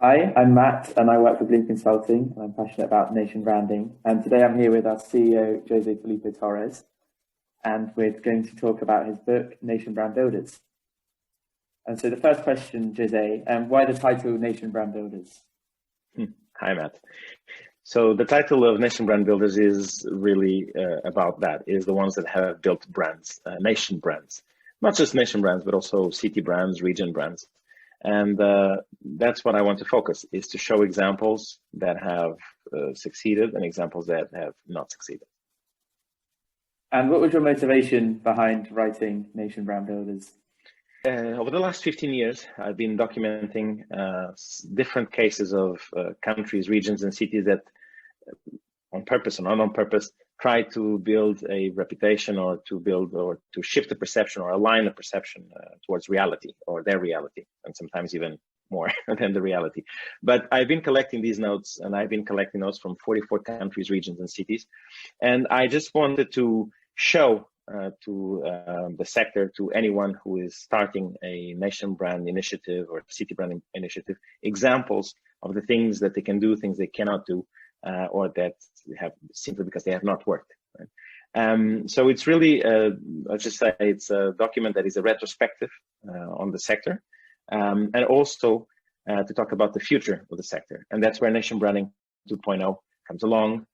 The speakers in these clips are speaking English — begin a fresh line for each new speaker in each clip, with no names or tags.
Hi, I'm Matt and I work for Bloom Consulting and I'm passionate about nation branding. And today I'm here with our CEO, Jose Filipe Torres, and we're going to talk about his book, Nation Brand Builders. And so the first question, Jose, why the title Nation Brand Builders?
Hi, Matt. So the title of Nation Brand Builders is really about that, is the ones that have built brands, nation brands, not just nation brands, but also city brands, region brands. And that's what I want to focus, is to show examples that have succeeded and examples that have not succeeded.
And what was your motivation behind writing Nation Brand Builders?
Over the last 15 years, I've been documenting different cases of countries, regions, and cities that, on purpose or not on purpose, try to build a reputation or to build or to shift the perception or align the perception towards reality or their reality, and sometimes even more than the reality. But I've been collecting these notes, and I've been collecting notes from 44 countries, regions, and cities. And I just wanted to show to the sector, to anyone who is starting a nation brand initiative or city brand initiative, examples of the things that they can do, things they cannot do, or that have simply because they have not worked. Right? So it's really, let's just say it's a document that is a retrospective on the sector, and also to talk about the future of the sector. And that's where Nation Branding 2.0 comes along,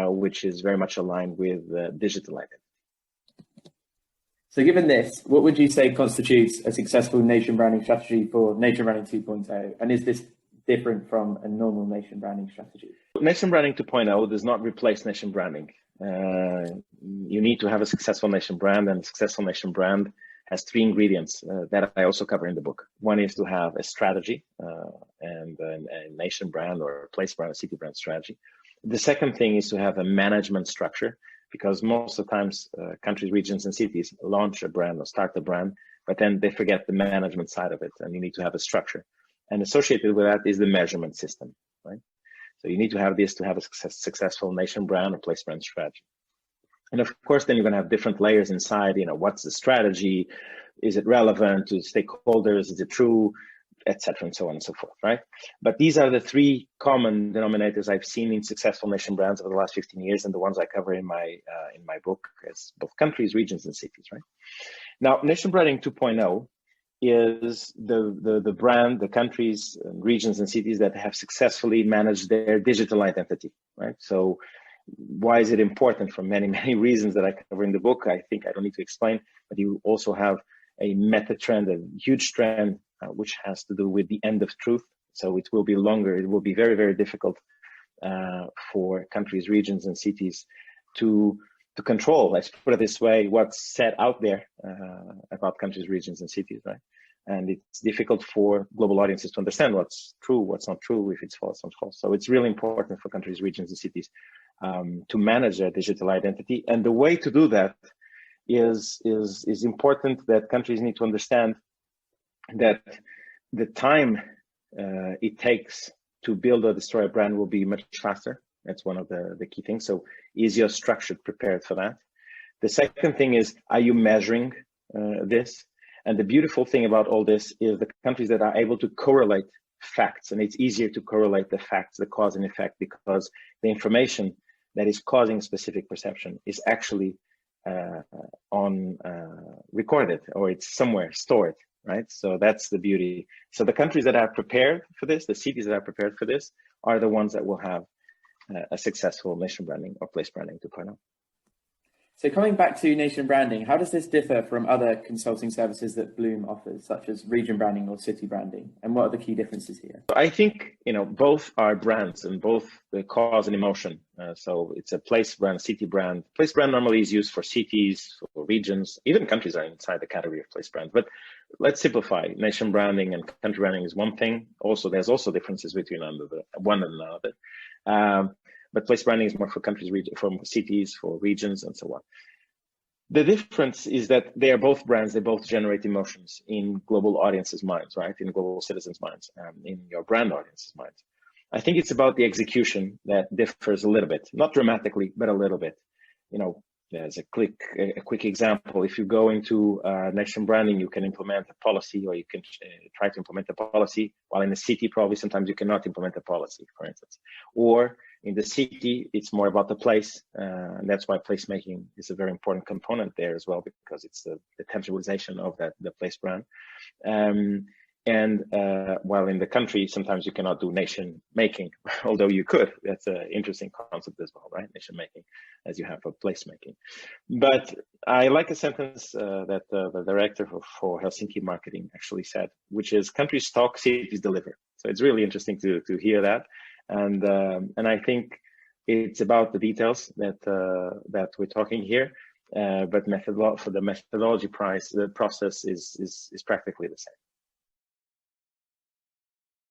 which is very much aligned with digital identity.
So given this, what would you say constitutes a successful nation branding strategy for Nation Branding 2.0? And is this different from a normal nation branding strategy?
Nation Branding 2.0 does not replace nation branding. You need to have a successful nation brand, and a successful nation brand has three ingredients that I also cover in the book. One is to have a strategy and a nation brand or a place brand, a city brand strategy. The second thing is to have a management structure, because most of the times countries, regions, and cities launch a brand or start a brand, but then they forget the management side of it, and you need to have a structure. And associated with that is the measurement system, right? So you need to have this to have a successful nation brand or place brand strategy. And of course, then you're going to have different layers inside. You know, what's the strategy? Is it relevant to stakeholders? Is it true? Etc. and so on and so forth, right? But these are the three common denominators I've seen in successful nation brands over the last 15 years, and the ones I cover in my book as both countries, regions, and cities, right? Now, Nation Branding 2.0 is the brand, the countries, regions, and cities that have successfully managed their digital identity, right? So why is it important? For many, many reasons that I cover in the book. I think I don't need to explain, but you also have a meta trend, a huge trend, which has to do with the end of truth. So it will be longer. It will be very, very difficult for countries, regions, and cities to control, let's put it this way, what's set out there about countries, regions, and cities, right? And it's difficult for global audiences to understand what's true, what's not true, if it's false, not false. So it's really important for countries, regions, and cities to manage their digital identity. And the way to do that is important, that countries need to understand that the time it takes to build or destroy a brand will be much faster. That's one of the key things. So is your structure prepared for that? The second thing is, are you measuring this? And the beautiful thing about all this is the countries that are able to correlate facts, and it's easier to correlate the facts, the cause and effect, because the information that is causing specific perception is actually recorded, or it's somewhere stored, right? So that's the beauty. So the countries that are prepared for this, the cities that are prepared for this, are the ones that will have a successful nation branding or place branding 2.0.
So coming back to nation branding, how does this differ from other consulting services that Bloom offers, such as region branding or city branding? And what are the key differences here?
I think, both are brands, and both the cause and emotion. So it's a place brand, city brand. Place brand normally is used for cities or regions. Even countries are inside the category of place brand. But let's simplify. Nation branding and country branding is one thing. Also, there's also differences between one and another. But place branding is more for countries, for cities, for regions, and so on. The difference is that they are both brands. They both generate emotions in global audiences' minds, right? In global citizens' minds, in your brand audience's minds. I think it's about the execution that differs a little bit, not dramatically, but a little bit. There's a quick example. If you go into nation branding, you can implement a policy, or you can try to implement a policy, while in the city, probably sometimes you cannot implement a policy, for instance. Or in the city, it's more about the place, and that's why placemaking is a very important component there as well, because it's the tangibilization of the place brand. While in the country, sometimes you cannot do nation making, although you could. That's an interesting concept as well, right? Nation making, as you have for placemaking. But I like a sentence that the director for Helsinki marketing actually said, which is, countries talk, cities deliver. So it's really interesting to hear that. And I think it's about the details that we're talking here. But for the methodology price, the process is practically the same.